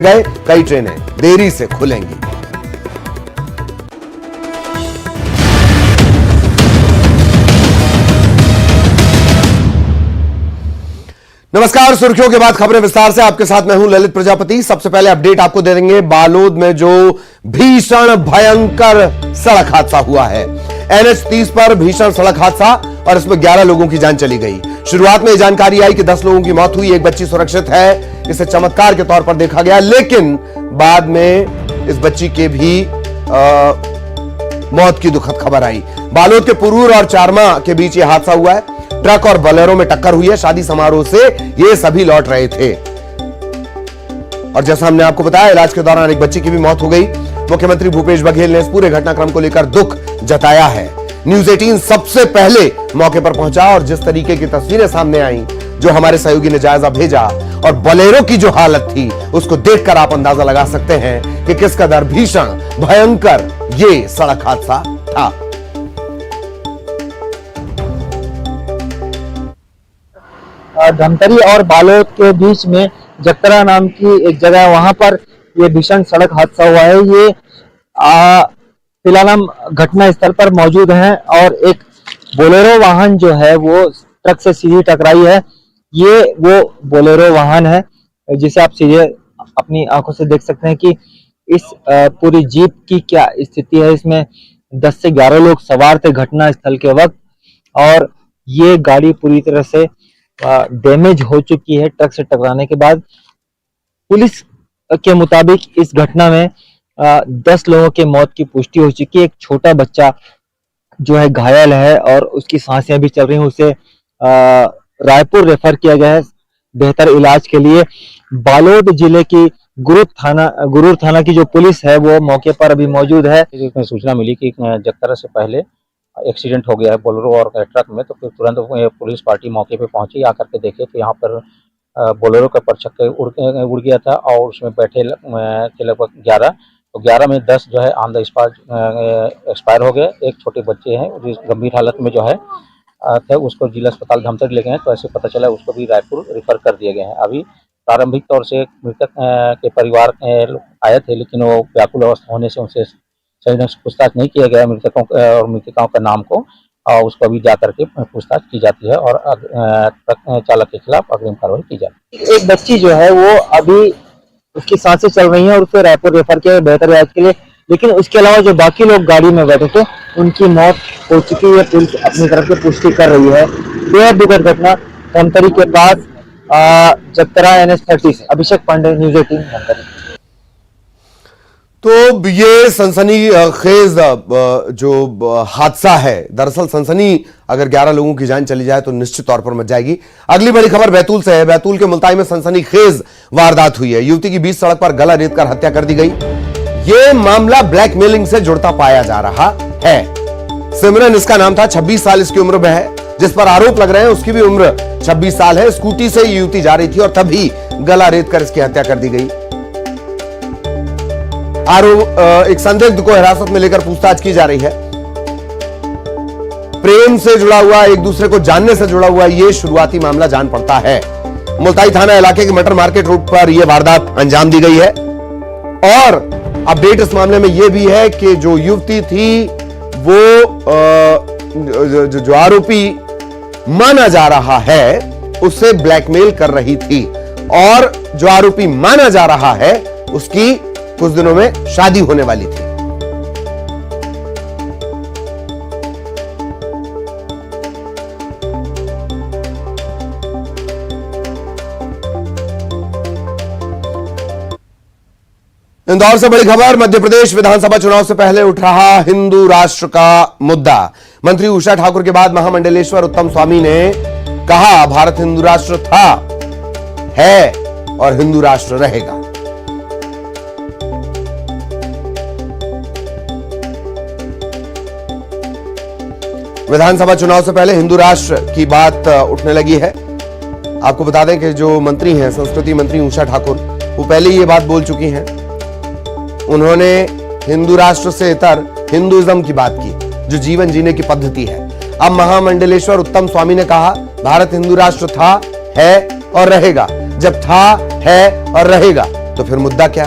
गए, कई ट्रेनें देरी से खुलेंगी। नमस्कार, सुर्खियों के बाद खबरें विस्तार से। आपके साथ मैं हूं ललित प्रजापति। सबसे पहले अपडेट आपको दे देंगे बालोद में जो भीषण भयंकर सड़क हादसा हुआ है। NH 30 पर भीषण सड़क हादसा और इसमें 11 लोगों की जान चली गई। शुरुआत में जानकारी आई कि 10 लोगों की मौत हुई, एक बच्ची सुरक्षित है। इसे चमत्कार के तौर पर देखा गया, लेकिन बाद में इस बच्ची के भी मौत की दुखद खबर आई। बालोद के पुरूर और चारमा के बीच यह हादसा हुआ है। ट्रक और बोलेरो में टक्कर हुई है। शादी समारोह से ये सभी लौट रहे थे और जैसा हमने आपको बताया, इलाज के दौरान एक बच्ची की भी मौत हो गई। मुख्यमंत्री भूपेश बघेल ने इस पूरे घटनाक्रम को लेकर दुख जताया है। न्यूज 18 सबसे पहले मौके पर पहुंचा और जिस तरीके की तस्वीरें सामने आई, जो हमारे सहयोगी ने जायजा भेजा, और बोलेरो की जो हालत थी उसको देखकर आप अंदाजा लगा सकते हैं कि किस कदर भीषण भयंकर ये सड़क हादसा था। धमतरी और बालोद के बीच में जक्तरा नाम की एक जगह है, वहां पर ये भीषण सड़क हादसा हुआ है। ये फिलहाल हम घटना स्थल पर मौजूद हैं और एक बोलेरो वाहन जो है वो ट्रक से सीधी टकराई है। ये वो बोलेरो वाहन है जिसे आप सीधे अपनी आंखों से देख सकते हैं कि इस पूरी जीप की क्या स्थिति है। इसमें 10 से 11 लोग सवार थे घटना स्थल के वक्त और ये गाड़ी पूरी तरह से डैमेज हो चुकी है ट्रक से टकराने के बाद। पुलिस के मुताबिक इस घटना में 10 लोगों की मौत की पुष्टि हो चुकी है। एक छोटा बच्चा जो है घायल है और उसकी सांसें भी चल रही हैं। उसे रायपुर रेफर किया गया है बेहतर इलाज के लिए। बालोद जिले की गुरूर थाना की जो पुलिस है वो मौके पर अभी मौजूद है। सूचना मिली कि जक्तरा से पहले एक्सीडेंट हो गया है बोलेरो और ट्रक में, तो फिर तुरंत पुलिस पार्टी मौके पे पहुंची। आकर के देखे तो यहाँ पर बोलेरो का परचक्का उड़ गया था और उसमें बैठे थे लगभग 11, तो 11 में 10 जो है ऑन द स्पॉट एक्सपायर हो गए। एक छोटे बच्चे हैं जिस गंभीर हालत में जो है थे, उसको जिला अस्पताल धमतरी ले गए हैं, तो ऐसे पता चला उसको भी रायपुर रेफर कर दिए गए हैं। अभी प्रारंभिक तौर से मृतक के परिवार आए थे, लेकिन वो व्याकुल अवस्था होने से उनसे सही ढंग से पूछताछ नहीं किया गया मृतकों और मृतकाओं का नाम को, और उसको अभी जा करके पूछताछ की जाती है और ट्रक चालक के खिलाफ अग्रिम कार्रवाई की जाती है। एक बच्ची जो है वो अभी उसकी सांसें चल रही हैं और उसे रायपुर रेफर किया बेहतर इलाज के लिए, लेकिन उसके अलावा जो बाकी लोग गाड़ी में बैठे थे उनकी मौत हो चुकी है। पुलिस अपनी तरफ से पुष्टि कर रही है। बेहद दुखद घटना धमतरी के पास जक्तरा NH 30। अभिषेक पांडे, न्यूज 18 धमतरी। तो ये सनसनीखेज जो हादसा है, दरअसल सनसनी अगर 11 लोगों की जान चली जाए तो निश्चित तौर पर मच जाएगी। अगली बड़ी खबर बैतूल से है। बैतूल के मुल्ताई में सनसनीखेज वारदात हुई है। युवती की बीच सड़क पर गला रेतकर हत्या कर दी गई। ये मामला ब्लैकमेलिंग से जुड़ता पाया जा रहा है। सिमरन इसका नाम था, 26 साल इसकी उम्र में है। जिस पर आरोप लग रहे हैं उसकी भी उम्र 26 साल है। स्कूटी से युवती जा रही थी और तभी गला रेतकर इसकी हत्या कर दी गई। एक संदिग्ध को हिरासत में लेकर पूछताछ की जा रही है। प्रेम से जुड़ा हुआ, एक दूसरे को जानने से जुड़ा हुआ ये शुरुआती मामला जान पड़ता है। मुल्ताई थाना इलाके के मटर मार्केट रोड पर यह वारदात अंजाम दी गई है और अपडेट इस मामले में यह भी है कि जो युवती थी वो जो आरोपी माना जा रहा है उससे ब्लैकमेल कर रही थी और जो आरोपी माना जा रहा है उसकी कुछ दिनों में शादी होने वाली थी। इंदौर से बड़ी खबर। मध्य प्रदेश विधानसभा चुनाव से पहले उठ रहा हिंदू राष्ट्र का मुद्दा। मंत्री उषा ठाकुर के बाद महामंडलेश्वर उत्तम स्वामी ने कहा, भारत हिंदू राष्ट्र था, है और हिंदू राष्ट्र रहेगा। विधानसभा चुनाव से पहले हिंदू राष्ट्र की बात उठने लगी है। आपको बता दें कि जो मंत्री हैं, संस्कृति मंत्री उषा ठाकुर, वो पहले ये बात बोल चुकी हैं। उन्होंने हिंदू राष्ट्र से इतर हिंदुइज्म की बात की, जो जीवन जीने की पद्धति है। अब महामंडलेश्वर उत्तम स्वामी ने कहा, भारत हिंदू राष्ट्र था, है और रहेगा। जब था, है और रहेगा तो फिर मुद्दा क्या?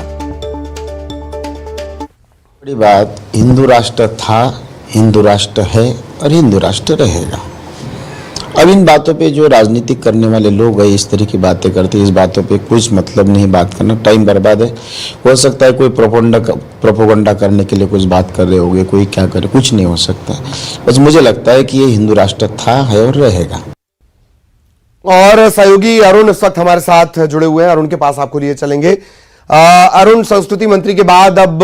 बड़ी बात, हिंदू राष्ट्र था, हिंदू राष्ट्र है और हिंदू राष्ट्र रहेगा। अब इन बातों पे जो राजनीति करने वाले लोग हैं, इस तरह की बातें करते हैं, इस बातों पे कुछ मतलब नहीं बात करना, टाइम बर्बाद है। हो सकता है कोई प्रोपोगंडा करने के लिए कुछ बात कर रहे होंगे, कोई क्या करे, कुछ नहीं हो सकता। बस मुझे लगता है कि ये हिंदू राष्ट्र था, है और रहेगा। और सहयोगी अरुण इस वक्त हमारे साथ जुड़े हुए हैं, अरुण के पास आपको लिए चलेंगे। अरुण, संस्कृति मंत्री के बाद अब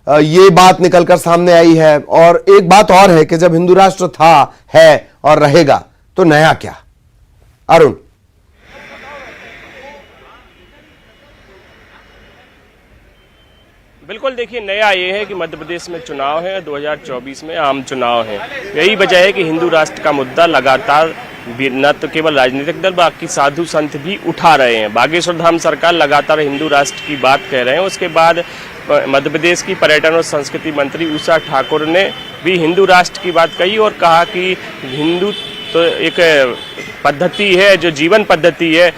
ये बात निकलकर सामने आई है, और एक बात और है कि जब हिंदू राष्ट्र था, है और रहेगा तो नया क्या? अरुण। बिल्कुल, देखिए, नया ये है कि मध्य प्रदेश में चुनाव है, 2024 में आम चुनाव है। यही वजह है कि हिंदू राष्ट्र का मुद्दा लगातार न तो केवल राजनीतिक दल बाकी साधु संत भी उठा रहे हैं। बागेश्वर धाम सरकार लगातार हिंदू राष्ट्र की बात कह रहे हैं। उसके बाद मध्य प्रदेश की पर्यटन और संस्कृति मंत्री उषा ठाकुर ने भी हिंदू राष्ट्र की बात कही और कहा कि हिंदू तो एक पद्धति है, जो जीवन पद्धति है,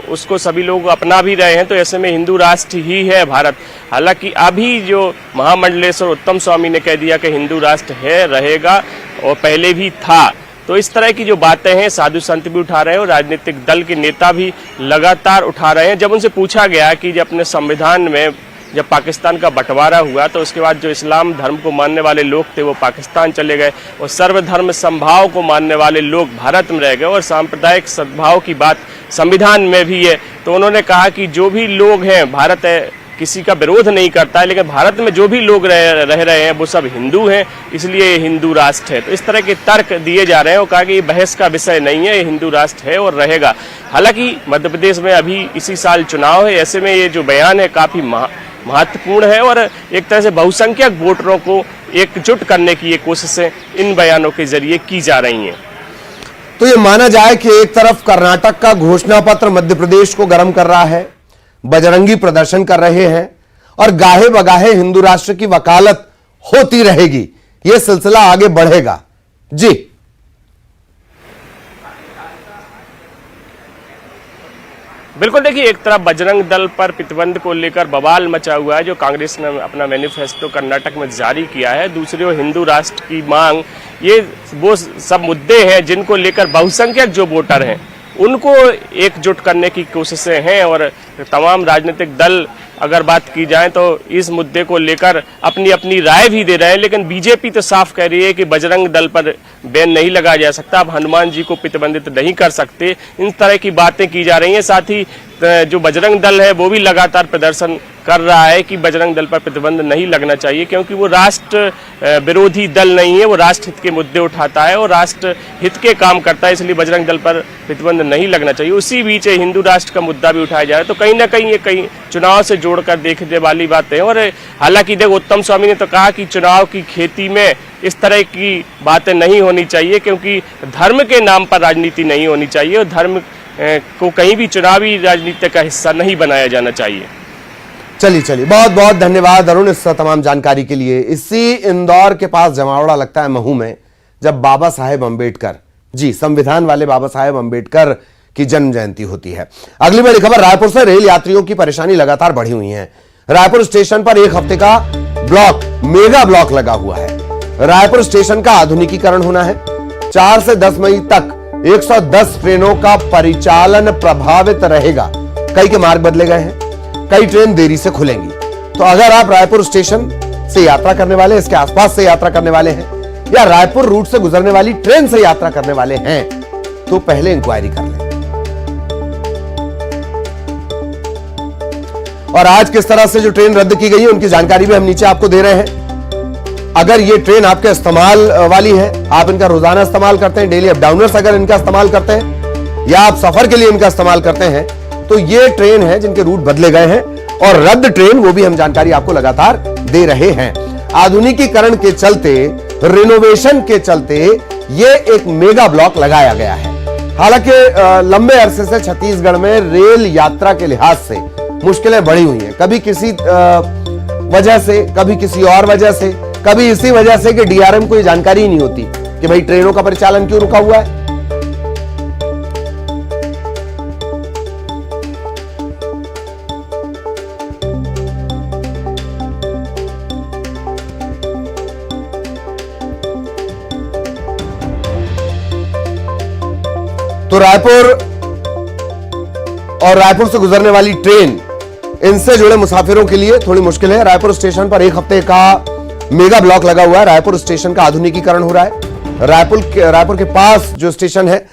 उसको सभी लोग अपना भी रहे हैं, तो ऐसे में हिंदू राष्ट्र ही है भारत। हालांकि अभी जो महामंडलेश्वर उत्तम स्वामी ने कह दिया कि हिंदू राष्ट्र है, रहेगा और पहले भी था, तो इस तरह की जो बातें हैं साधु संत भी उठा रहे हैं और राजनीतिक दल के नेता भी लगातार उठा रहे हैं। जब उनसे पूछा गया कि जब अपने संविधान में जब पाकिस्तान का बंटवारा हुआ तो उसके बाद जो इस्लाम धर्म को मानने वाले लोग थे वो पाकिस्तान चले गए और सर्वधर्म समभाव को मानने वाले लोग भारत में रह गए और सांप्रदायिक सद्भाव की बात संविधान में भी है, तो उन्होंने कहा कि जो भी लोग हैं, भारत है, किसी का विरोध नहीं करता है, लेकिन भारत में जो भी लोग रह रहे हैं वो सब हिंदू हैं, इसलिए ये हिंदू राष्ट्र है। तो इस तरह के तर्क दिए जा रहे हैं और कहा कि ये बहस का विषय नहीं है, ये हिंदू राष्ट्र है और रहेगा। हालांकि मध्य प्रदेश में अभी इसी साल चुनाव है, ऐसे में ये जो बयान है काफ़ी महत्वपूर्ण है और एक तरह से बहुसंख्यक वोटरों को एकजुट करने की ये कोशिशें इन बयानों के जरिए की जा रही हैं। तो ये माना जाए कि एक तरफ कर्नाटक का घोषणा पत्र मध्य प्रदेश को गर्म कर रहा है, बजरंगी प्रदर्शन कर रहे हैं और गाहे बगाहे हिंदू राष्ट्र की वकालत होती रहेगी, यह सिलसिला आगे बढ़ेगा। जी, बिल्कुल, देखिए, एक तरफ बजरंग दल पर प्रतिबंध को लेकर बवाल मचा हुआ है जो कांग्रेस ने अपना मैनिफेस्टो कर्नाटक में जारी किया है। दूसरी ओर हिंदू राष्ट्र की मांग, ये वो सब मुद्दे हैं जिनको लेकर बहुसंख्यक जो वोटर हैं उनको एकजुट करने की कोशिशें हैं और तमाम राजनीतिक दल अगर बात की जाए तो इस मुद्दे को लेकर अपनी अपनी राय भी दे रहे हैं। लेकिन बीजेपी तो साफ कह रही है कि बजरंग दल पर बैन नहीं लगाया जा सकता, आप हनुमान जी को प्रतिबंधित नहीं कर सकते, इन तरह की बातें की जा रही हैं। साथ ही जो बजरंग दल है वो भी लगातार प्रदर्शन कर रहा है कि बजरंग दल पर प्रतिबंध नहीं लगना चाहिए, क्योंकि वो राष्ट्र विरोधी दल नहीं है, वो राष्ट्र हित के मुद्दे उठाता है और राष्ट्र हित के काम करता है, इसलिए बजरंग दल पर प्रतिबंध नहीं लगना चाहिए। उसी बीच हिंदू राष्ट्र का मुद्दा भी उठाया जा रहा है, तो कहीं ना कहीं ये कहीं चुनाव से जोड़कर देखने वाली बातें। और हालांकि देखो, उत्तम स्वामी ने तो कहा कि चुनाव की खेती में इस तरह की बातें नहीं होनी चाहिए, क्योंकि धर्म के नाम पर राजनीति नहीं होनी चाहिए और धर्म को कहीं भी चुनावी राजनीति का हिस्सा नहीं बनाया जाना चाहिए। चलिए, बहुत बहुत धन्यवाद अरुण इस तमाम जानकारी के लिए। इसी इंदौर के पास जमावड़ा लगता है महू में, जब बाबा साहेब अंबेडकर, जी संविधान वाले बाबा साहेब अंबेडकर की जन्म जयंती होती है। अगली बड़ी खबर, रायपुर से रेल यात्रियों की परेशानी लगातार बढ़ी हुई है। रायपुर स्टेशन पर एक हफ्ते का ब्लॉक, मेगा ब्लॉक लगा हुआ है। रायपुर स्टेशन का आधुनिकीकरण होना है। 4 से 10 मई तक 110 ट्रेनों का परिचालन प्रभावित रहेगा। कई के मार्ग बदले गए हैं, कई ट्रेन देरी से खुलेंगी। तो अगर आप रायपुर स्टेशन से यात्रा करने वाले, इसके आसपास से यात्रा करने वाले हैं या रायपुर रूट से गुजरने वाली ट्रेन से यात्रा करने वाले हैं तो पहले इंक्वायरी कर लें। और आज किस तरह से जो ट्रेन रद्द की गई है उनकी जानकारी भी हम नीचे आपको दे रहे हैं। अगर ये ट्रेन आपके इस्तेमाल वाली है, आप इनका रोजाना इस्तेमाल करते हैं, डेली अप डाउनर्स अगर इनका इस्तेमाल करते हैं या आप सफर के लिए इनका इस्तेमाल करते हैं, तो ये ट्रेन है जिनके रूट बदले गए हैं। और रद्द ट्रेन, वो भी हम जानकारी आपको लगातार दे रहे हैं। आधुनिकीकरण के चलते, रिनोवेशन के चलते ये एक मेगा ब्लॉक लगाया गया है। हालांकि लंबे अरसे से छत्तीसगढ़ में रेल यात्रा के लिहाज से मुश्किलें बढ़ी हुई हैं, कभी किसी वजह से, कभी किसी और वजह से, कभी इसी वजह से कि डीआरएम को ये जानकारी ही नहीं होती कि भाई ट्रेनों का परिचालन क्यों रुका हुआ है। तो रायपुर और रायपुर से गुजरने वाली ट्रेन, इनसे जुड़े मुसाफिरों के लिए थोड़ी मुश्किल है। रायपुर स्टेशन पर एक हफ्ते का मेगा ब्लॉक लगा हुआ है। रायपुर स्टेशन का आधुनिकीकरण हो रहा है। रायपुर के पास जो स्टेशन है,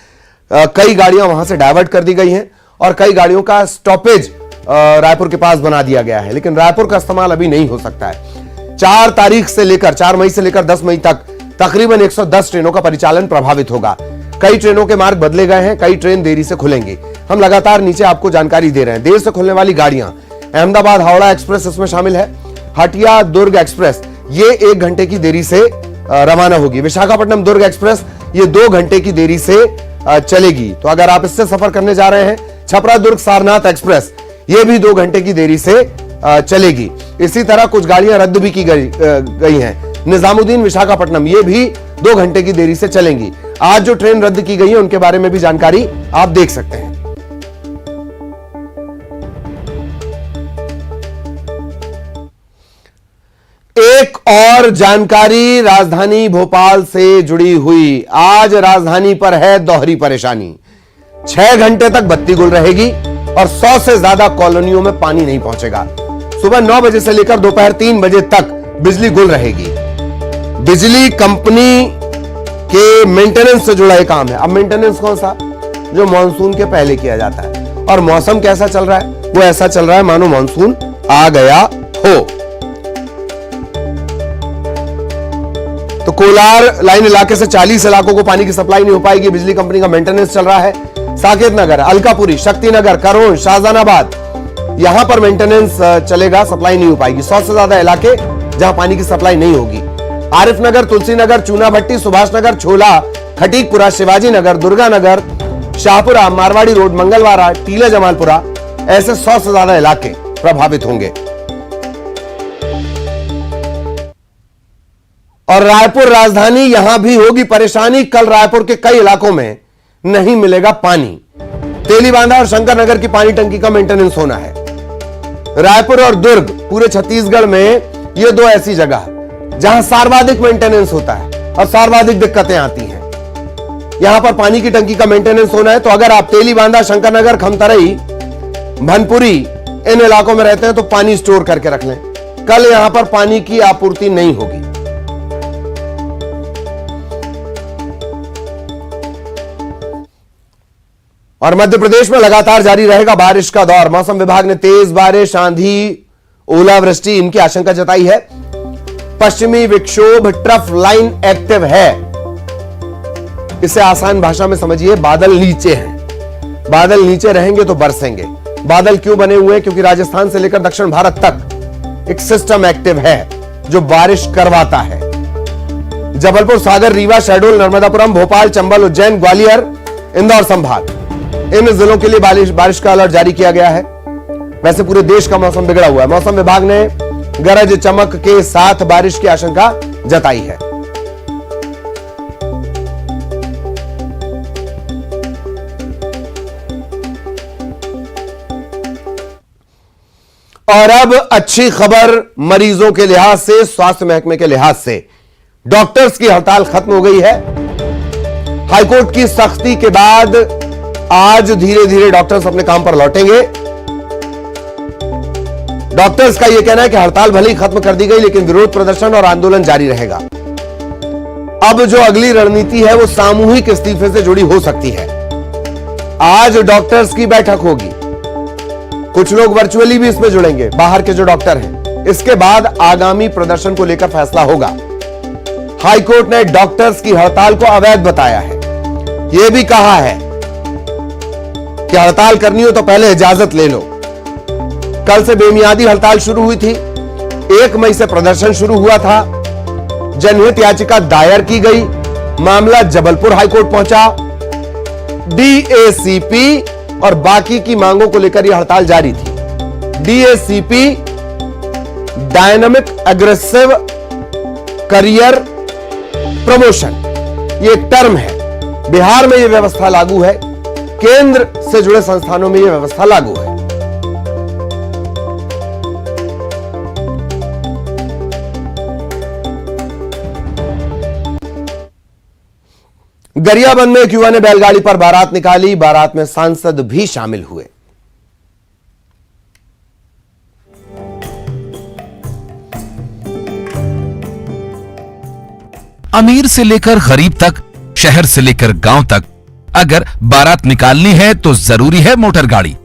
कई गाड़ियां वहां से डाइवर्ट कर दी गई हैं और कई गाड़ियों का स्टॉपेज रायपुर के पास बना दिया गया है, लेकिन रायपुर का इस्तेमाल अभी नहीं हो सकता है। 4 मई से लेकर 10 मई तक तकरीबन 110 ट्रेनों का परिचालन प्रभावित होगा। कई ट्रेनों के मार्ग बदले गए हैं, कई ट्रेन देरी से खुलेंगी। हम लगातार नीचे आपको जानकारी दे रहे हैं। देर से खुलने वाली गाड़ियां, अहमदाबाद हावड़ा एक्सप्रेस इसमें शामिल है। हटिया दुर्ग एक्सप्रेस ये 1 घंटे की देरी से रवाना होगी। विशाखापट्टनम दुर्ग एक्सप्रेस ये 2 घंटे की देरी से चलेगी। तो अगर आप इससे सफर करने जा रहे हैं, छपरा दुर्ग सारनाथ एक्सप्रेस ये भी 2 घंटे की देरी से चलेगी। इसी तरह कुछ गाड़ियां रद्द भी की गई हैं। निजामुद्दीन विशाखापट्टनम ये भी 2 घंटे की देरी से चलेंगी। आज जो ट्रेन रद्द की गई है उनके बारे में भी जानकारी आप देख सकते हैं। एक और जानकारी राजधानी भोपाल से जुड़ी हुई। आज राजधानी पर है दोहरी परेशानी। 6 घंटे तक बत्ती गुल रहेगी और 100 से ज्यादा कॉलोनियों में पानी नहीं पहुंचेगा। सुबह 9 बजे से लेकर दोपहर 3 बजे तक बिजली गुल रहेगी। बिजली कंपनी के मेंटेनेंस से जुड़ा एक काम है। अब मेंटेनेंस कौन सा? जो मॉनसून के पहले किया जाता है। और मौसम कैसा चल रहा है? वो ऐसा चल रहा है मानो मॉनसून आ गया हो। तो कोलार लाइन इलाके से 40 इलाकों को पानी की सप्लाई नहीं हो पाएगी। बिजली कंपनी का मेंटेनेंस चल रहा है। साकेत नगर, अलकापुरी, शक्तिनगर, करोन, शाहजहानाबाद यहां पर मेंटेनेंस चलेगा, सप्लाई नहीं हो पाएगी। 100 से ज्यादा इलाके जहां पानी की सप्लाई नहीं होगी। आरिफ नगर, तुलसी नगर, चूना भट्टी, सुभाष नगर, छोला, खटीकपुरा, शिवाजी नगर, दुर्गा नगर, शाहपुरा, मारवाड़ी रोड, मंगलवारा, टीला जमालपुरा, ऐसे 100 से ज्यादा इलाके प्रभावित होंगे। और रायपुर राजधानी यहां भी होगी परेशानी। कल रायपुर के कई इलाकों में नहीं मिलेगा पानी। तेलीबांधा और शंकर नगर की पानी टंकी का मेंटेनेंस होना है। रायपुर और दुर्ग पूरे छत्तीसगढ़ में ये 2 ऐसी जगह जहां सर्वाधिक मेंटेनेंस होता है और सर्वाधिक दिक्कतें आती हैं। यहां पर पानी की टंकी का मेंटेनेंस होना है। तो अगर आप तेलीबांधा, शंकरनगर, खमतरई, भनपुरी इन इलाकों में रहते हैं तो पानी स्टोर करके रख लें। कल यहां पर पानी की आपूर्ति नहीं होगी। और मध्य प्रदेश में लगातार जारी रहेगा बारिश का दौर। मौसम विभाग ने तेज बारिश, आंधी, ओलावृष्टि इनकी आशंका जताई है। पश्चिमी विक्षोभ ट्रफ लाइन एक्टिव है। इसे आसान भाषा में समझिए, बादल नीचे हैं। बादल नीचे रहेंगे तो बरसेंगे। बादल क्यों बने हुए हैं? क्योंकि राजस्थान से लेकर दक्षिण भारत तक एक सिस्टम एक्टिव है जो बारिश करवाता है। जबलपुर, सागर, रीवा, शहडोल, नर्मदापुरम, भोपाल, चंबल, उज्जैन, ग्वालियर, इंदौर संभाग इन जिलों के लिए बारिश का अलर्ट जारी किया गया है। वैसे पूरे देश का मौसम बिगड़ा हुआ है। मौसम विभाग ने गरज चमक के साथ बारिश की आशंका जताई है। और अब अच्छी खबर मरीजों के लिहाज से, स्वास्थ्य महकमे के लिहाज से। डॉक्टर्स की हड़ताल खत्म हो गई है। हाईकोर्ट की सख्ती के बाद आज धीरे धीरे डॉक्टर्स अपने काम पर लौटेंगे। डॉक्टर्स का यह कहना है कि हड़ताल भले ही खत्म कर दी गई, लेकिन विरोध प्रदर्शन और आंदोलन जारी रहेगा। अब जो अगली रणनीति है वो सामूहिक इस्तीफे से जुड़ी हो सकती है। आज डॉक्टर्स की बैठक होगी। कुछ लोग वर्चुअली भी इसमें जुड़ेंगे, बाहर के जो डॉक्टर हैं। इसके बाद आगामी प्रदर्शन को लेकर फैसला होगा। हाईकोर्ट ने डॉक्टर्स की हड़ताल को अवैध बताया है। यह भी कहा है कि हड़ताल करनी हो तो पहले इजाजत ले लो। कल से बेमियादी हड़ताल शुरू हुई थी। 1 मई से प्रदर्शन शुरू हुआ था। जनहित याचिका दायर की गई। मामला जबलपुर हाईकोर्ट पहुंचा। डीएसीपी और बाकी की मांगों को लेकर यह हड़ताल जारी थी। डीएसीपी डायनामिक एग्रेसिव करियर प्रमोशन, ये एक टर्म है। बिहार में यह व्यवस्था लागू है। केंद्र से जुड़े संस्थानों में यह व्यवस्था लागू है। गरियाबंद में एक युवा ने बैलगाड़ी पर बारात निकाली। बारात में सांसद भी शामिल हुए। अमीर से लेकर गरीब तक, शहर से लेकर गांव तक, अगर बारात निकालनी है तो जरूरी है मोटर गाड़ी।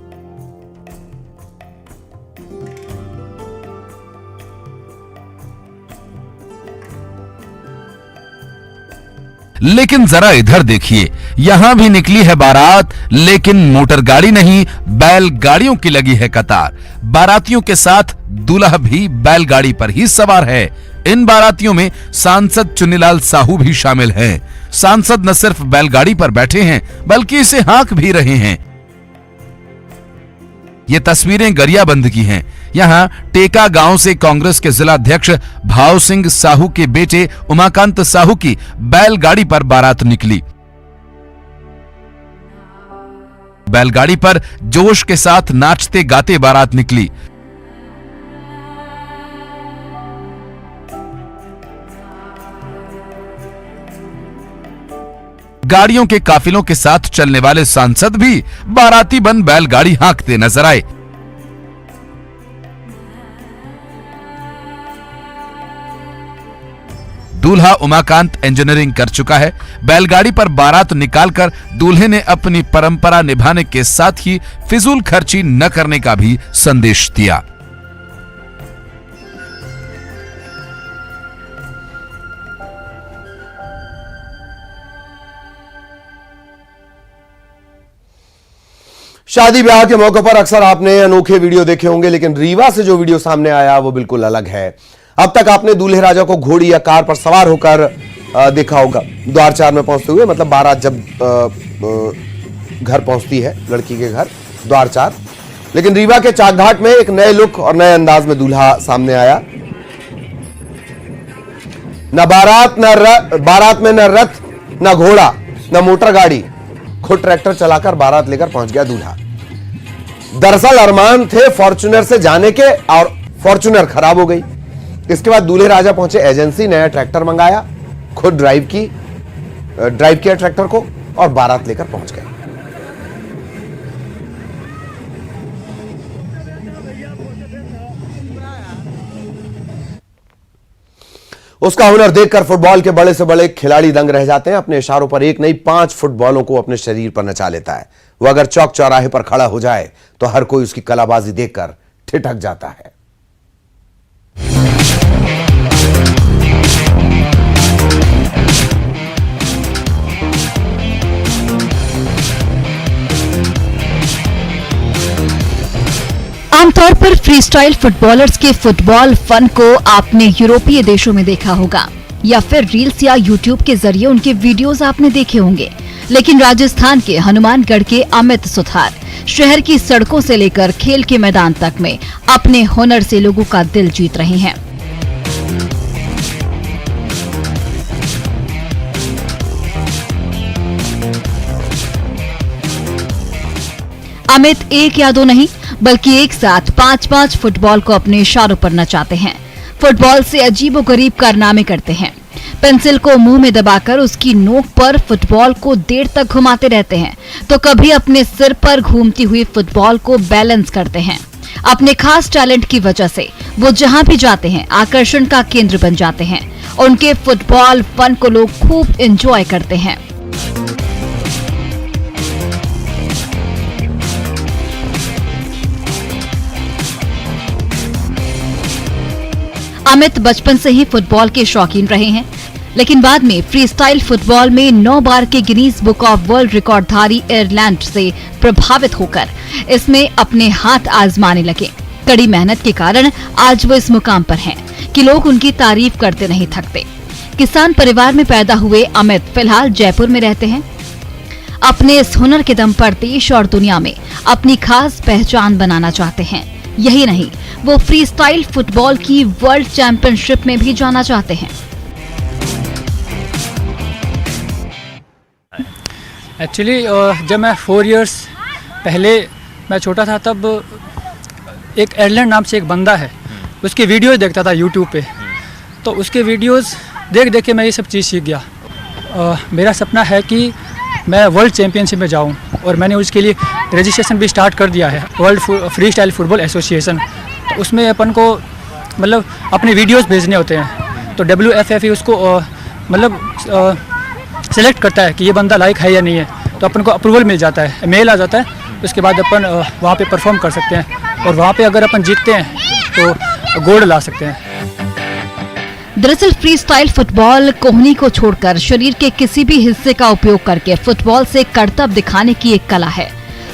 लेकिन जरा इधर देखिए, यहां भी निकली है बारात, लेकिन मोटर गाड़ी नहीं, बैलगाड़ियों की लगी है कतार। बारातियों के साथ दूल्हा भी बैलगाड़ी पर ही सवार है। इन बारातियों में सांसद चुन्नीलाल साहू भी शामिल हैं। सांसद न सिर्फ बैलगाड़ी पर बैठे हैं, बल्कि इसे हाँक भी रहे हैं। ये तस्वीरें गरियाबंद की हैं। यहां टेका गांव से कांग्रेस के जिला अध्यक्ष भाव सिंह साहू के बेटे उमाकांत साहू की बैलगाड़ी पर बारात निकली। बैलगाड़ी पर जोश के साथ नाचते गाते बारात निकली। गाड़ियों के काफिलों के साथ चलने वाले सांसद भी बाराती बन बैलगाड़ी हाँकते नजर आए। दूल्हा उमाकांत इंजीनियरिंग कर चुका है। बैलगाड़ी पर बारात निकालकर दूल्हे ने अपनी परंपरा निभाने के साथ ही फिजूल खर्ची न करने का भी संदेश दिया। शादी ब्याह के मौके पर अक्सर आपने अनोखे वीडियो देखे होंगे, लेकिन रीवा से जो वीडियो सामने आया वो बिल्कुल अलग है। अब तक आपने दूल्हे राजा को घोड़ी या कार पर सवार होकर देखा होगा, द्वार चार में पहुंचते हुए, मतलब बारात जब घर पहुंचती है लड़की के घर, द्वार चार। लेकिन रीवा के चाकघाट में एक नए लुक और नए अंदाज में दूल्हा सामने आया। न बारात में न रथ, न घोड़ा, न मोटर गाड़ी, खुद ट्रैक्टर चलाकर बारात लेकर पहुंच गया दूल्हा। दरअसल अरमान थे फॉर्च्यूनर से जाने के, और फॉर्च्यूनर खराब हो गई। इसके बाद दूल्हे राजा पहुंचे एजेंसी, नया ट्रैक्टर मंगाया, खुद ड्राइव किया ट्रैक्टर को और बारात लेकर पहुंच गए। उसका हुनर देखकर फुटबॉल के बड़े से बड़े खिलाड़ी दंग रह जाते हैं। अपने इशारों पर एक नहीं 5 फुटबॉलों को अपने शरीर पर नचा लेता है। वो अगर चौक चौराहे पर खड़ा हो जाए तो हर कोई उसकी कलाबाजी देखकर ठिठक जाता है। आमतौर पर फ्रीस्टाइल फुटबॉलर्स के फुटबॉल फन को आपने यूरोपीय देशों में देखा होगा, या फिर रील्स या यूट्यूब के जरिए उनके वीडियोस आपने देखे होंगे। लेकिन राजस्थान के हनुमानगढ़ के अमित सुथार शहर की सड़कों से लेकर खेल के मैदान तक में अपने हुनर से लोगों का दिल जीत रहे हैं। अमित एक या दो नहीं, बल्कि एक साथ 5-5 फुटबॉल को अपने इशारों पर नचाते हैं। फुटबॉल से अजीबोगरीब कारनामे करते हैं। पेंसिल को मुंह में दबाकर उसकी नोक पर फुटबॉल को देर तक घुमाते रहते हैं, तो कभी अपने सिर पर घूमती हुई फुटबॉल को बैलेंस करते हैं। अपने खास टैलेंट की वजह से वो जहां भी जाते हैं आकर्षण का केंद्र बन जाते हैं। उनके फुटबॉल फन को लोग खूब एंजॉय करते हैं। अमित बचपन से ही फुटबॉल के शौकीन रहे हैं, लेकिन बाद में फ्रीस्टाइल फुटबॉल में 9 बार के गिनीज बुक ऑफ वर्ल्ड रिकॉर्डधारी आयरलैंड से प्रभावित होकर इसमें अपने हाथ आजमाने लगे। कड़ी मेहनत के कारण आज वो इस मुकाम पर हैं कि लोग उनकी तारीफ करते नहीं थकते। किसान परिवार में पैदा हुए अमित फिलहाल जयपुर में रहते हैं। अपने इस हुनर के दम पर देश और दुनिया में अपनी खास पहचान बनाना चाहते हैं। यही नहीं, वो फ्रीस्टाइल फुटबॉल की वर्ल्ड चैंपियनशिप में भी जाना चाहते हैं। एक्चुअली जब मैं 4 इयर्स पहले मैं छोटा था, तब एक आयरलैंड नाम से एक बंदा है, उसके वीडियोस देखता था यूट्यूब पे। तो उसके वीडियोस देख देख के मैं ये सब चीज़ सीख गया। मेरा सपना है कि मैं वर्ल्ड चैम्पियनशिप में जाऊं और मैंने उसके लिए रजिस्ट्रेशन भी स्टार्ट कर दिया है world free style football association. तो उसमें अपन को मतलब अपने वीडियोस भेजने होते हैं, तो WFF उसको मतलब सेलेक्ट करता है कि ये बंदा लायक है या नहीं है, तो अपन को अप्रूवल मिल जाता है, मेल आ जाता है। उसके बाद अपन वहाँ पे परफॉर्म कर सकते हैं और वहाँ पे अगर अपन जीतते हैं तो गोल्ड ला सकते हैं। दरअसल फ्री स्टाइल फुटबॉल कोहनी को छोड़कर शरीर के किसी भी हिस्से का उपयोग करके फुटबॉल से करतब दिखाने की एक कला है।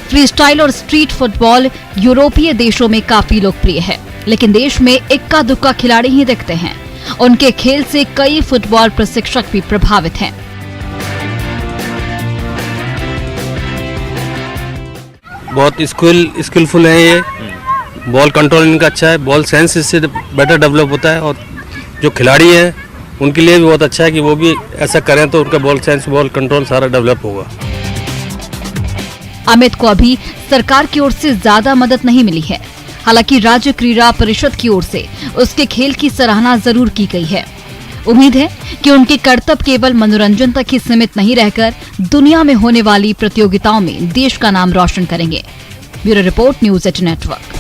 फ्री स्टाइल और स्ट्रीट फुटबॉल यूरोपीय देशों में काफी लोकप्रिय है, लेकिन देश में इक्का दुक्का खिलाड़ी ही दिखते हैं। उनके खेल से कई फुटबॉल प्रशिक्षक भी प्रभावित हैं। बहुत स्किलफुल है ये, बॉल कंट्रोल इनका अच्छा है, बॉल सेंस इससे बेटर डेवलप होता है और जो खिलाड़ी हैं उनके लिए भी बहुत अच्छा है कि वो भी ऐसा करें तो उनका बॉल सेंस बॉल कंट्रोल सारा डेवलप होगा। अमित को अभी सरकार की ओर से ज्यादा मदद नहीं मिली है, हालांकि राज्य क्रीड़ा परिषद की ओर से उसके खेल की सराहना जरूर की गई है। उम्मीद है कि उनके करतब केवल मनोरंजन तक ही सीमित नहीं रहकर दुनिया में होने वाली प्रतियोगिताओं में देश का नाम रोशन करेंगे। Bureau report, news 8 network.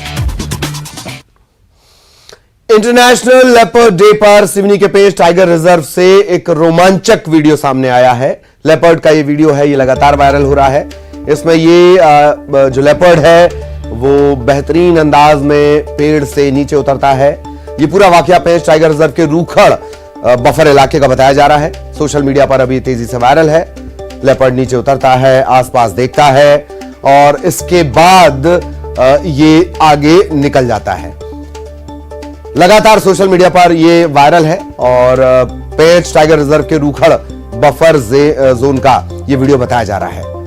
International leopard day पर सिवनी के पेश टाइगर रिजर्व से एक रोमांचक वीडियो सामने आया है। लेपर्ड का ये वीडियो है, ये लगातार वायरल हो रहा है। इसमें ये जो लेपर्ड है वो बेहतरीन अंदाज में पेड़ से नीचे उतरता है। ये पूरा वाकया पेश टाइगर रिजर्व के रूखड़ बफर इलाके का बताया जा रहा है। सोशल मीडिया पर अभी तेजी से वायरल है। लेपर्ड नीचे उतरता है, आसपास देखता है और इसके बाद ये आगे निकल जाता है। लगातार सोशल मीडिया पर ये वायरल है और पेंच टाइगर रिजर्व के रूखड़ बफर जोन का ये वीडियो बताया जा रहा है।